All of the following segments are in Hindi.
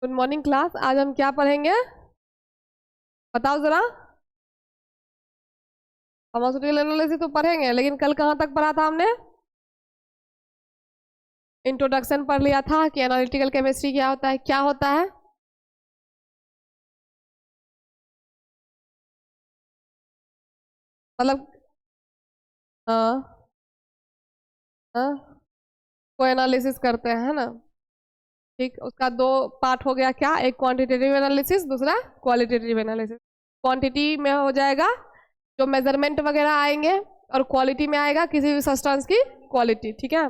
Good morning class. आज हम क्या पढ़ेंगे बताओ जरा। फार्मास्यूटिकल एनालिसिस तो पढ़ेंगे, लेकिन कल कहाँ तक पढ़ा था हमने? इंट्रोडक्शन पढ़ लिया था कि एनालिटिकल केमिस्ट्री क्या होता है, क्या होता है। मतलब हाँ हाँ, को एनालिसिस करते हैं, है ना। ठीक, उसका दो पार्ट हो गया, क्या? एक क्वांटिटेटिव एनालिसिस, दूसरा क्वालिटेटिव एनालिसिस। क्वांटिटी में हो जाएगा जो मेजरमेंट वगैरह आएंगे, और क्वालिटी में आएगा किसी भी सब्सटेंस की क्वालिटी। ठीक है,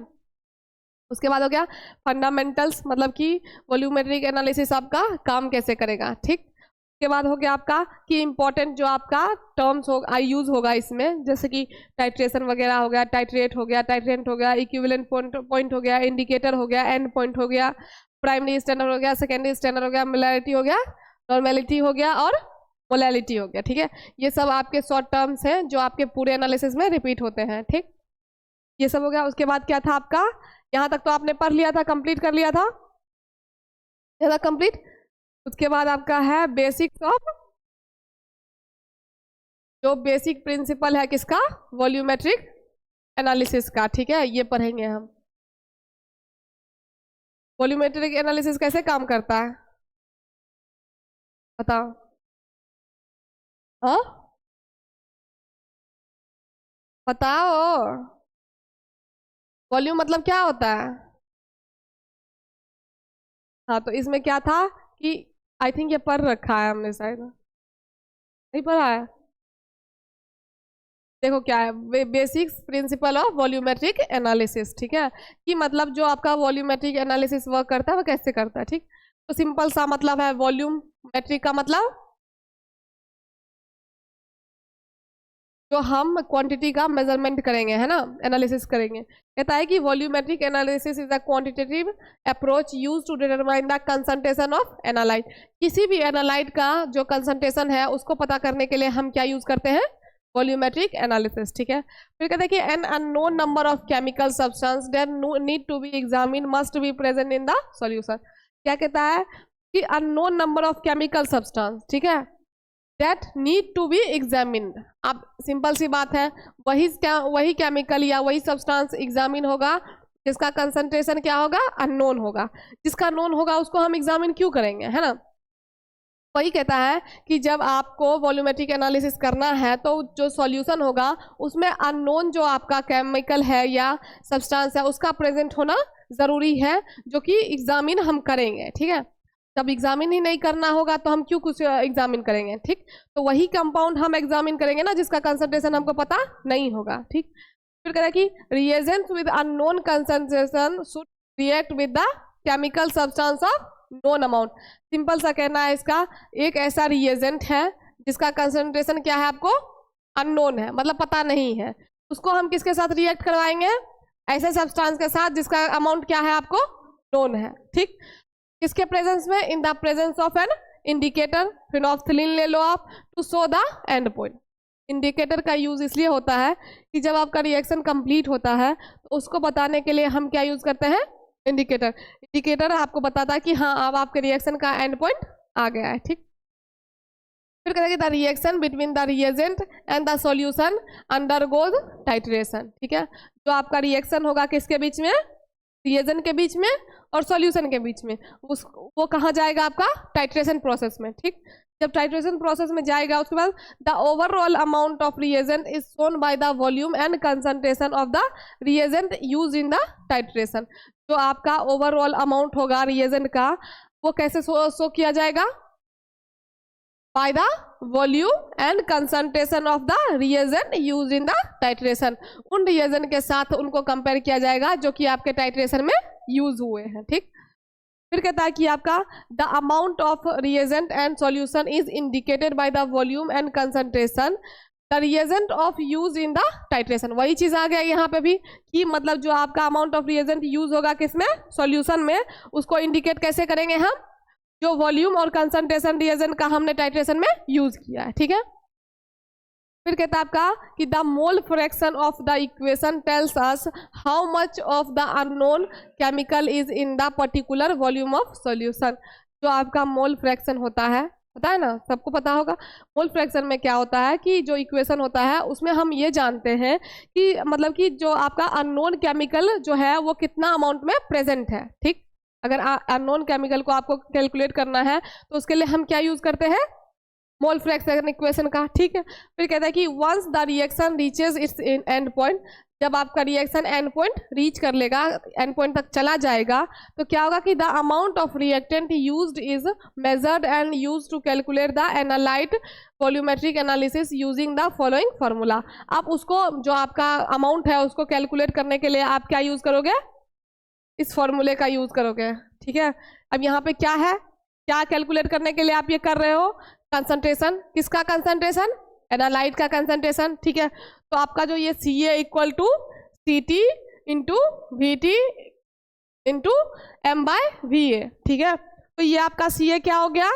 उसके बाद हो गया फंडामेंटल्स, मतलब कि वॉल्यूमेट्रिक एनालिसिस आपका काम कैसे करेगा। ठीक, उसके बाद हो गया आपका कि इंपॉर्टेंट जो आपका टर्म्स होगा, यूज होगा इसमें, जैसे कि टाइट्रेशन वगैरह हो गया, टाइट्रेट हो गया, टाइट्रेंट हो गया, इक्विवेलेंट पॉइंट हो गया, इंडिकेटर हो गया, एंड पॉइंट हो गया, प्राइमरी स्टैंडर्ड हो गया, सेकेंडरी स्टैंडर्ड हो गया, मोलैरिटी हो गया, नॉर्मेलिटी हो गया, और मोलैलिटी हो गया। ठीक है, ये सब आपके शॉर्ट टर्म्स हैं जो आपके पूरे एनालिसिस में रिपीट होते हैं। ठीक, ये सब हो गया। उसके बाद क्या था आपका, यहाँ तक तो आपने पढ़ लिया था, कंप्लीट कर लिया था, ये था कंप्लीट। उसके बाद आपका है बेसिक्स ऑफ, जो बेसिक प्रिंसिपल है किसका, वॉल्यूमेट्रिक एनालिसिस का। ठीक है, ये पढ़ेंगे हम। वॉल्यूमेट्रिक एनालिसिस कैसे काम करता है बताओ। हाँ बताओ, वॉल्यूम मतलब क्या होता है? हाँ, तो इसमें क्या था कि आई थिंक ये पढ़ रखा है हमने, शायद नहीं पढ़ा है। देखो क्या है, basics principle of volumetric analysis. ठीक है, कि मतलब जो आपका वॉल्यूमेट्रिक एनालिसिस वर्क करता है वो कैसे करता है। ठीक, तो सिंपल सा मतलब है, वॉल्यूमेट्रिक का मतलब जो हम क्वांटिटी का मेजरमेंट करेंगे, है ना, एनालिसिस करेंगे। कहता है कि volumetric analysis is a quantitative approach use to determine the concentration of analyte. किसी भी एनालाइट का जो कंसंट्रेशन है उसको पता करने के लिए हम क्या यूज करते हैं, वॉल्यूमेट्रिक एनालिसिस। ठीक है, फिर कहते हैं कि an unknown number of chemical substance that need to be examine must be present in the solution. क्या कहता है कि unknown number of chemical substance, ठीक है, that need to be examined. अब सिंपल सी बात है, वही केमिकल या वही सब्सटेंस एग्जामिन होगा जिसका कंसंट्रेशन क्या होगा, अननोन होगा। जिसका नोन होगा उसको हम एग्जामिन क्यों करेंगे, है ना। वही कहता है कि जब आपको वॉल्यूमेट्रिक एनालिसिस करना है तो जो सॉल्यूशन होगा उसमें अननोन जो आपका केमिकल है या सब्सटेंस है उसका प्रेजेंट होना जरूरी है, जो कि एग्जामिन हम करेंगे। ठीक है, जब एग्जामिन ही नहीं करना होगा तो हम क्यों कुछ एग्जामिन करेंगे। ठीक, तो वही कंपाउंड हम एग्जामिन करेंगे ना जिसका कंसंट्रेशन हमको पता नहीं होगा। ठीक, फिर कहता है कि reagent with unknown concentration should react with the chemical substance of known amount. Simple सा कहना है इसका, एक ऐसा रिएजेंट है जिसका कंसंट्रेशन क्या है आपको अननोन है, मतलब पता नहीं है, उसको हम किसके साथ रिएक्ट करवाएंगे, ऐसे सब्सटेंस के साथ जिसका अमाउंट क्या है आपको नोन है। ठीक, किसके प्रेजेंस में, in the presence of an indicator, phenolphthalein ले लो आप, to show the end point. Indicator का यूज इसलिए होता है कि जब आपका रिएक्शन कंप्लीट होता है तो उसको बताने के लिए हम क्या यूज करते हैं, इंडिकेटर। इंडिकेटर आपको बताता है कि हाँ अब आपके रिएक्शन का एंड पॉइंट आ गया है। ठीक, फिर कहते हैं कि the reaction between the reagent and the solution undergoes titration. ठीक है, जो आपका रिएक्शन होगा किसके बीच में, रिएजेंट के बीच में और सॉल्यूशन के बीच में, वो कहाँ जाएगा आपका, टाइट्रेशन प्रोसेस में। ठीक, जब टाइट्रेशन प्रोसेस में जाएगा उसके बाद the overall amount of reagent is shown by the volume and concentration of the reagent use in the titration. जो आपका ओवरऑल अमाउंट होगा रिएजेंट का वो कैसे शो किया जाएगा, by the volume and concentration of the reagent use in the titration. उन रिएजेंट के साथ उनको कंपेयर किया जाएगा जो कि आपके टाइट्रेशन में यूज हुए हैं। ठीक, फिर कहता है कि आपका the amount of reagent and solution is indicated by the volume and concentration the reagent of use in the titration. वही चीज आ गया यहाँ पे भी कि मतलब जो आपका अमाउंट ऑफ रिएजेंट यूज होगा किसमें, सॉल्यूशन में, उसको इंडिकेट कैसे करेंगे हम, जो वॉल्यूम और कंसंट्रेशन रिएजेंट का हमने टाइट्रेशन में यूज किया है। ठीक है, फिर कहता है आपका कि the mole fraction of the equation tells us how much of the unknown chemical is in the particular volume of solution. जो आपका मोल फ्रैक्शन होता है, पता है ना, सबको पता होगा। मोल फ्रैक्शन में क्या होता है कि जो इक्वेशन होता है उसमें हम ये जानते हैं कि मतलब कि जो आपका अननोन केमिकल जो है वो कितना अमाउंट में प्रेजेंट है, ठीक। अगर अननोन केमिकल को आपको कैलकुलेट करना है तो उसके लिए हम क्या यूज करते हैं, मोल फ्रैक्शन इक्वेशन का, ठीक है। फिर कहता है कि once the reaction reaches its end point, जब आपका रिएक्शन एंड पॉइंट रीच कर लेगा, एंड पॉइंट तक चला जाएगा, तो क्या होगा कि the amount of reactant used is measured and used to calculate the analyte volumetric analysis using the following formula. आप उसको जो आपका अमाउंट है उसको कैलकुलेट करने के लिए आप क्या यूज करोगे, इस फॉर्मूले का यूज करोगे, ठीक है। अब यहाँ पे क्या है, क्या कैलकुलेट करने के लिए आप ये कर रहे हो, कंसंट्रेशन, किसका कंसंट्रेशन, एनालाइट का कंसंट्रेशन, ठीक है। तो आपका जो ये CA equal to CT into VT into M/VA, ठीक है। तो ये आपका CA क्या हो गया,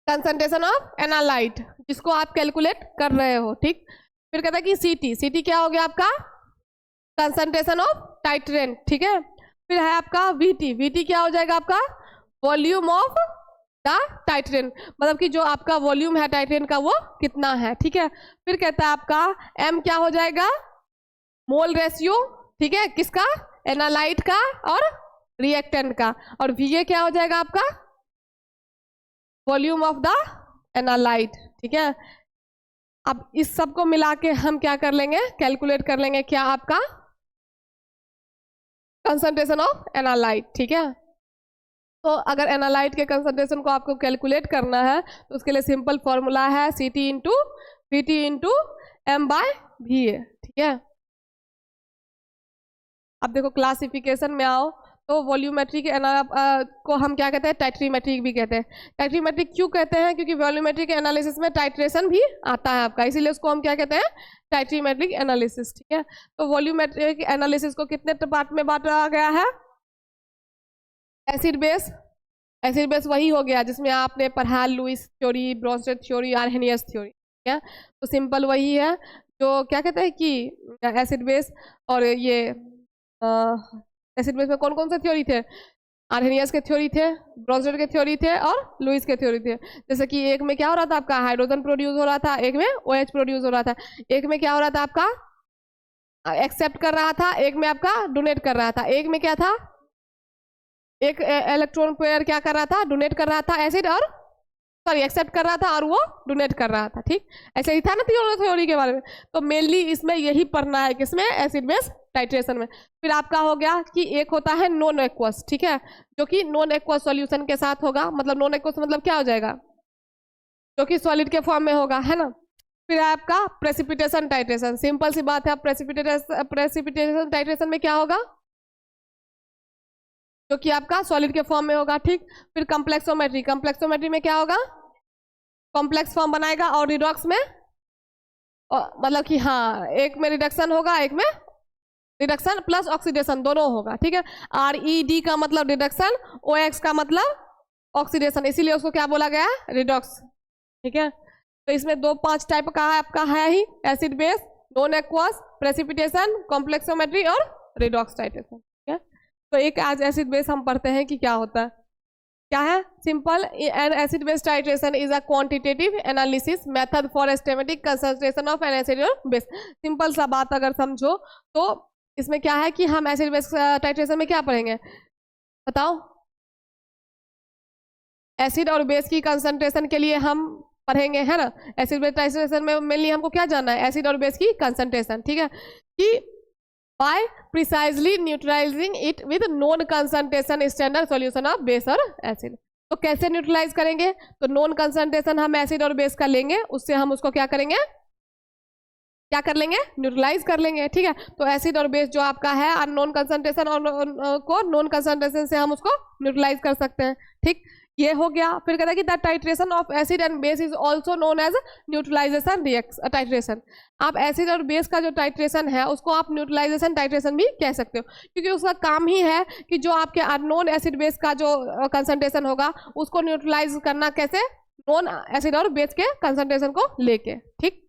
कंसंट्रेशन ऑफ एनालाइट, जिसको आप कैलकुलेट कर रहे हो, ठीक। फिर कहता है कि CT क्या हो गया आपका, कंसंट्रेशन ऑफ टाइट्रेंट, ठीक है। फिर है आपका VT क्या हो जाएगा आपका, वॉल्यूम ऑफ द टाइट्रेंट, मतलब कि जो आपका वॉल्यूम है टाइट्रेंट का वो कितना है, ठीक है। फिर कहता है आपका M क्या हो जाएगा, मोल रेशियो, ठीक है, किसका, एनालाइट का और रिएक्टेंट का, और VA क्या हो जाएगा आपका, वॉल्यूम ऑफ द एनालाइट, ठीक है। अब इस सब को मिला के हम क्या कर लेंगे, कैलकुलेट कर लेंगे क्या, आपका कंसंट्रेशन ऑफ एनालाइट, ठीक है। तो अगर एनालाइट के कंसंट्रेशन को आपको कैलकुलेट करना है तो उसके लिए सिंपल फॉर्मूला है CT into VT into M/VA, ठीक है। अब देखो क्लासिफिकेशन में आओ तो वॉल्यूमेट्रिक को हम क्या कहते हैं, टाइट्रीमेट्रिक भी कहते हैं। टाइट्रीमेट्रिक क्यों कहते हैं, क्योंकि वॉल्यूमेट्रिक एनालिसिस में टाइट्रेशन भी आता है आपका, इसीलिए उसको हम क्या कहते हैं, टाइट्रीमेट्रिक एनालिसिस, ठीक है। तो वॉल्यूमेट्रिक एनालिसिस को कितने पार्ट में बांटा गया है, एसिड बेस वही हो गया जिसमें आपने पढ़ा Lewis theory, Bronsted theory, Arrhenius theory, ठीक है। तो सिंपल वही है जो क्या कहते हैं कि एसिड बेस, और ये एसिड बेस में कौन कौन से थ्योरी थे, आर्हेनियस के थ्योरी थे, ब्रोंस्टेड के थ्योरी थे और लुईस के थ्योरी थे। जैसे कि एक में क्या हो रहा था आपका, हाइड्रोजन प्रोड्यूस हो रहा था, एक में OH प्रोड्यूस हो रहा था, एक में क्या हो रहा था आपका, एक्सेप्ट कर रहा था, एक में आपका डोनेट कर रहा था, एक में क्या था, एक इलेक्ट्रॉन पेयर क्या कर रहा था, डोनेट कर रहा था एसिड, और सॉरी एक्सेप्ट कर रहा था और वो डोनेट कर रहा था, ठीक। ऐसे ही था ना थ्योरी के बारे में। तो मेनली इसमें यही पढ़ना है, किसमें, एसिड बेस टाइट्रेशन में। फिर आपका हो गया कि एक होता है नॉन एक्वस, ठीक है, जो कि नॉन एक्वस सॉल्यूशन के साथ होगा, मतलब नॉन एक्वस मतलब क्या हो जाएगा, जो कि सॉलिड के फॉर्म में होगा, है ना। फिर है आपका प्रेसिपिटेशन टाइट्रेशन, सिंपल सी बात है, प्रेसिपिटेशन टाइट्रेशन में क्या होगा, जो कि आपका सॉलिड के फॉर्म में होगा, ठीक। फिर कॉम्प्लेक्सोमेट्री में क्या होगा, कॉम्प्लेक्स फॉर्म बनाएगा, और रिडॉक्स में मतलब कि हाँ, एक में रिडक्शन होगा, एक में रिडक्शन प्लस ऑक्सीडेशन दोनों होगा, ठीक है। RED का मतलब रिडक्शन, OX का मतलब ऑक्सीडेशन, इसीलिए उसको क्या बोला गया, रिडॉक्स, ठीक है। तो इसमें 5 टाइप का है आपका, है ही, acid base, non aqueous, precipitation, complexometry और रिडॉक्स टाइट्रेशन, ठीक है। तो एक आज एसिड बेस हम पढ़ते हैं कि क्या होता है, क्या है, simple, N acid base titration is a quantitative analysis method for estimating concentration of N acid base. Simple सा बात अगर समझो तो इसमें क्या है कि हम एसिड बेस टाइट्रेशन में क्या पढ़ेंगे, बताओ, एसिड और बेस की कंसंट्रेशन के लिए हम पढ़ेंगे, है ना। एसिड बेस टाइट्रेशन में मेनली हमको क्या जानना है, एसिड और बेस की कंसंट्रेशन, ठीक है, कि by precisely neutralizing it with known concentration standard solution of base और acid। तो कैसे न्यूट्रलाइज करेंगे, तो नॉन कंसंट्रेशन हम एसिड और बेस का लेंगे, उससे हम उसको क्या करेंगे, क्या कर लेंगे, न्यूट्रलाइज कर लेंगे, ठीक है। तो एसिड और बेस जो आपका है अननोन कंसंट्रेशन और को नॉन कंसंट्रेशन से हम उसको न्यूट्रलाइज कर सकते हैं, ठीक, ये हो गया। फिर कहता है कि the titration of acid and base is also known as neutralisation titration. आप एसिड और बेस का जो टाइट्रेशन है उसको आप न्यूट्रलाइजेशन टाइट्रेशन भी कह सकते हो, क्योंकि उसका काम ही है कि जो आपके अननोन एसिड बेस का जो कंसंट्रेशन होगा उसको न्यूट्रलाइज करना, कैसे, नॉन एसिड और बेस के कंसंट्रेशन को लेके, ठीक।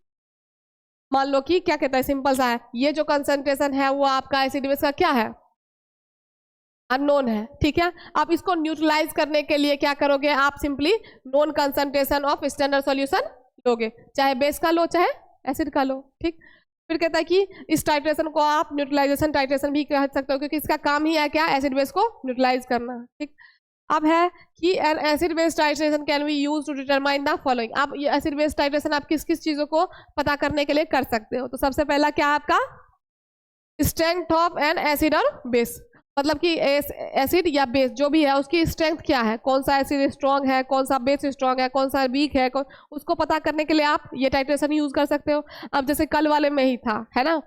मान लो कि क्या कहता है, सिंपल सा है, ये जो कंसंट्रेशन है वो आपका एसिड बेस का क्या है, अननोन है, ठीक है। आप इसको न्यूट्रलाइज करने के लिए क्या करोगे, आप simply known concentration of standard solution लोगे, चाहे बेस का लो चाहे एसिड का लो, ठीक। फिर कहता है कि इस टाइट्रेशन को आप न्यूट्रलाइजेशन टाइट्रेशन भी कह सकते हो, क्योंकि इसका काम ही है क्या, एसिड बेस को न्यूट्रलाइज करना, ठीक। अब है कि an acid base titration can be use to determine the following. आप ये एसिड बेस टाइट्रेशन आप किस किस चीजों को पता करने के लिए कर सकते हो। तो सबसे पहला क्या है आपका, स्ट्रेंथ ऑफ एन एसिड और बेस, मतलब कि एसिड या बेस जो भी है उसकी स्ट्रेंथ क्या है, कौन सा एसिड स्ट्रांग है, कौन सा बेस स्ट्रांग है, कौन सा वीक है, उसको पता करने के लिए आप ये टाइट्रेशन यूज कर सकते हो। अब जैसे कल वाले में ही था, है ना,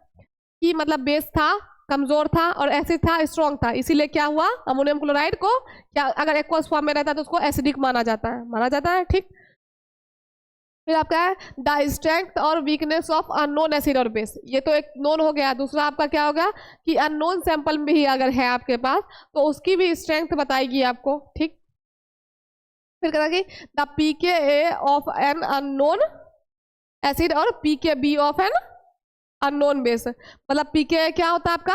कि मतलब बेस था कमजोर था और एसिड था स्ट्रांग था, इसीलिए क्या हुआ, अमोनियम क्लोराइड को क्या अगर एक्वस फॉर्म में रहता है तो उसको एसिडिक माना जाता है, ठीक। फिर आपका है द स्ट्रेंथ और वीकनेस ऑफ अननोन एसिड और बेस, ये तो एक नोन हो गया। दूसरा आपका क्या होगा कि अननोन सैंपल में ही अगर है आपके पास तो उसकी भी स्ट्रेंथ बताएगी आपको, ठीक। फिर कहता है कि the pKa of an unknown acid और pKb of an unknown base, मतलब pKa क्या होता है आपका,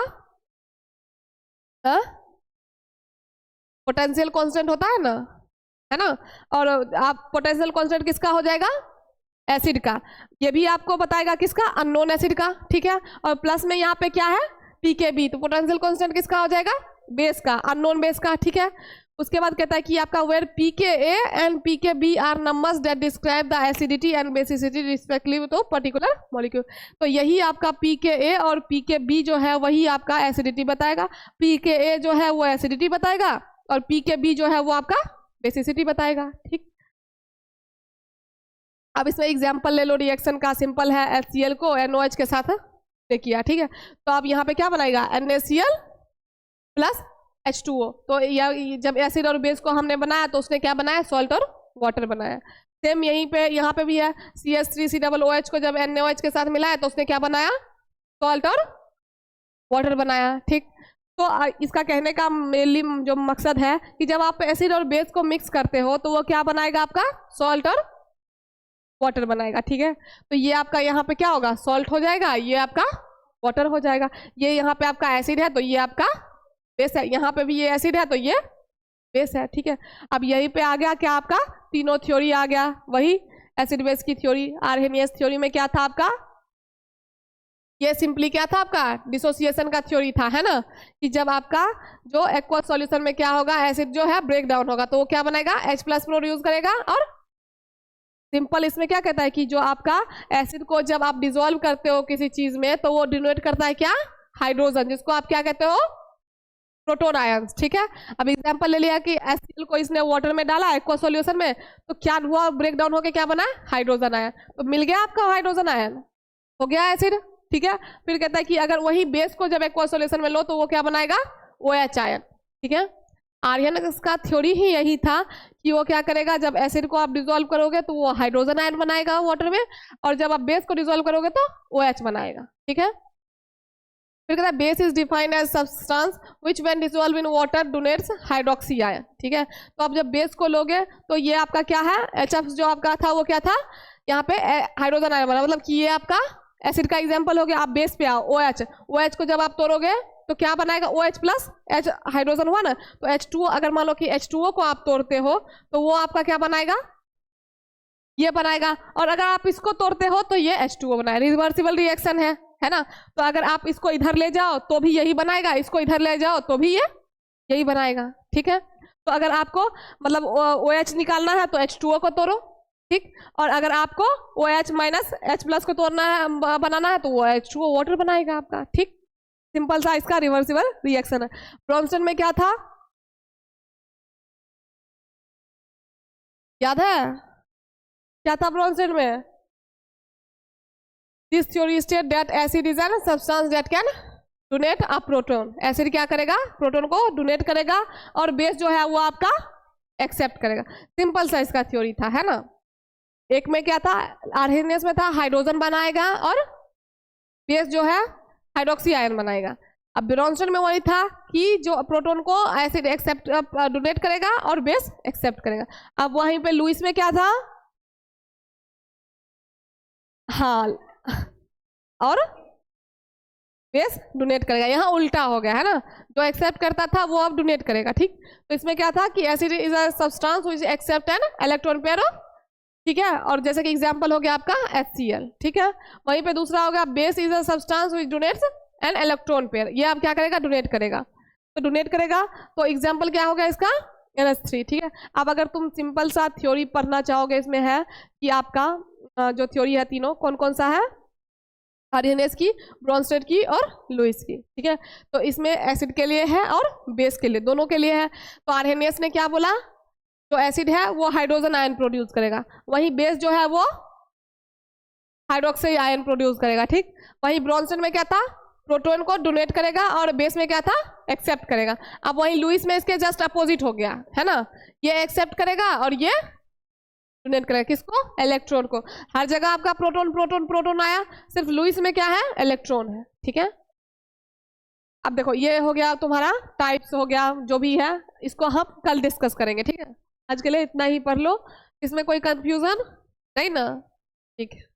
पोटेंशियल कांस्टेंट होता है ना, है ना, और आप पोटेंशियल कांस्टेंट किसका हो जाएगा, एसिड का, ये भी आपको बताएगा किसका, अननोन एसिड का, ठीक है। और प्लस में यहाँ पे क्या है pKb, तो पोटेंशियल कांस्टेंट किसका हो जाएगा, बेस का, अननोन बेस का, ठीक है। उसके बाद कहता है कि आपका where pKa and pKb are numbers that describe the acidity and basicity respectively to particular molecule. तो यही आपका pKa और pKb जो है वही आपका एसिडिटी बताएगा, pKa जो है वो एसिडिटी बताएगा और pKb जो है वो आपका बेसिसिटी बताएगा, ठीक। अब इसमें एग्जाम्पल ले लो रिएक्शन का, सिंपल है, HCl को NOH के साथ ने किया, ठीक है। तो अब यहाँ पे क्या बनाएगा, NaCl प्लस H2O। तो जब एसिड और बेस को हमने बनाया तो उसने क्या बनाया, सॉल्ट और वाटर बनाया। सेम यहीं पे यहाँ पे भी है, CH3COOH को जब NaOH के साथ मिलाया तो उसने क्या बनाया, सॉल्ट और वाटर बनाया, ठीक। तो इसका कहने का मेनली जो मकसद है कि जब आप एसिड और बेस को मिक्स करते हो तो वो क्या बनाएगा, आपका सॉल्ट और वाटर बनाएगा, ठीक है। तो ये आपका यहाँ पे क्या होगा, सॉल्ट हो जाएगा, ये आपका वाटर हो जाएगा। ये यहाँ पे आपका एसिड है तो ये आपका बेस है, यहाँ पे भी ये एसिड है तो ये बेस है, ठीक है। अब यहीं पे आ गया क्या, आपका तीनों थ्योरी आ गया, वही एसिड बेस की थ्योरी। आर्हेनियस थ्योरी में क्या था आपका, ये सिंपली क्या था आपका, डिसोसिएशन का थ्योरी था, है ना, कि जब आपका जो एक्वस सॉल्यूशन में क्या होगा, एसिड जो है ब्रेक डाउन होगा तो वो क्या बनाएगा, H+ प्रोड्यूस करेगा। और सिंपल इसमें क्या कहता है कि जो आपका एसिड को जब आप डिसॉल्व करते हो किसी चीज में तो वो डिनोट करता है क्या, हाइड्रोजन, जिसको आप क्या कहते हो, प्रोटोन आयंस, ठीक है। अब एग्जांपल ले लिया कि HCl को इसने वाटर में डाला एक्वा सॉल्यूशन में, तो क्या हुआ, ब्रेक डाउन होकर क्या बना, हाइड्रोजन आयन, तो मिल गया आपका हाइड्रोजन आयन, हो गया एसिड, ठीक है। फिर कहता है कि अगर वही बेस को जब एक्वा सॉल्यूशन में लो तो वो क्या बनाएगा, OH आयन, ठीक है। आर्यन का थ्योरी ही यही था कि वो क्या करेगा, जब एसिड को आप डिसॉल्व करोगे तो वो हाइड्रोजन आयन बनाएगा वाटर में, और जब आप बेस को डिसॉल्व करोगे तो OH बनाएगा, ठीक है। फिर कहता है base is defined as substance which when dissolve in water donates hydroxy ion, ठीक है। तो आप जब बेस को लोगे तो ये आपका क्या है, HF जो आपका था वो क्या था, यहाँ पे हाइड्रोजन आयन बना, मतलब कि ये आपका एसिड का एग्जाम्पल हो गया। आप बेस पे आओ, OH को जब आप तोड़ोगे तो क्या बनाएगा, OH प्लस H हाइड्रोजन हुआ ना, तो H2O, अगर मान लो कि H2O को आप तोड़ते हो तो वो आपका क्या बनाएगा, ये बनाएगा, और अगर आप इसको तोड़ते हो तो ये H2O बनाएगा, रिवर्सिबल रिएक्शन है ना। तो अगर आप इसको इधर ले जाओ तो भी यही बनाएगा, इसको इधर ले जाओ तो भी ये यही बनाएगा, ठीक है। तो अगर आपको मतलब OH निकालना है तो H2O को तोड़ो, ठीक, और अगर आपको OH माइनस H+ को तोड़ना है, बनाना है तो वो H2O वाटर बनाएगा आपका, ठीक। सिंपल सा इसका रिवर्सिबल रिएक्शन है। ब्रोंस्टन में क्या था, याद है क्या था ब्रोंस्टन में, this theory state that acid is an substance that can donate a proton. Acid क्या करेगा, प्रोटॉन को डोनेट करेगा, और बेस जो है वो आपका एक्सेप्ट करेगा। सिंपल सा इसका थ्योरी था, है ना। एक में क्या था, आर्हेनियस में था हाइड्रोजन बनाएगा और बेस जो है हाइड्रोक्सी आयन बनाएगा। अब ब्रोंस्टन में वही था कि जो प्रोटॉन को एसिड एक्सेप्ट डोनेट करेगा और बेस एक्सेप्ट करेगा। अब वहीं पे लुईस में क्या था, हाँ, और बेस डोनेट करेगा। यहाँ उल्टा हो गया है ना, जो एक्सेप्ट करता था वो अब डोनेट करेगा। ठीक, तो इसमें क्या था कि acid is a substance which accept an electron pair of, ठीक है, और जैसे कि एग्जांपल हो गया आपका HCl, ठीक है। वहीं पे दूसरा हो गया base is a substance which donates an electron pair, ये आप क्या करेगा, डोनेट करेगा। तो डोनेट करेगा तो एग्जाम्पल क्या हो गया इसका, NH3, ठीक है। अब अगर तुम सिंपल सा थ्योरी पढ़ना चाहोगे, इसमें है कि आपका जो थ्योरी है तीनों कौन कौन सा है, आर्हेनियस की, ब्रोंस्टेड की और लुईस की, ठीक है। तो इसमें एसिड के लिए है और बेस के लिए, दोनों के लिए है। तो आर्हेनियस ने क्या बोला, जो एसिड है वो हाइड्रोजन आयन प्रोड्यूस करेगा, वहीं बेस जो है वो हाइड्रोक्सी आयन प्रोड्यूस करेगा। ठीक, वहीं ब्रोंस्टेड में क्या था, प्रोटॉन को डोनेट करेगा और बेस में क्या था, एक्सेप्ट करेगा। अब वहीं लुईस में इसके जस्ट अपोजिट हो गया है ना, ये एक्सेप्ट करेगा और ये डोनेट करेगा, किसको, इलेक्ट्रॉन को। हर जगह आपका प्रोटॉन प्रोटॉन प्रोटॉन आया, सिर्फ लुईस में क्या है, इलेक्ट्रॉन है। ठीक है, अब देखो ये हो गया तुम्हारा टाइप्स हो गया, जो भी है इसको हम कल डिस्कस करेंगे। ठीक है, आज के लिए इतना ही पढ़ लो, इसमें कोई कंफ्यूजन नहीं ना, ठीक है।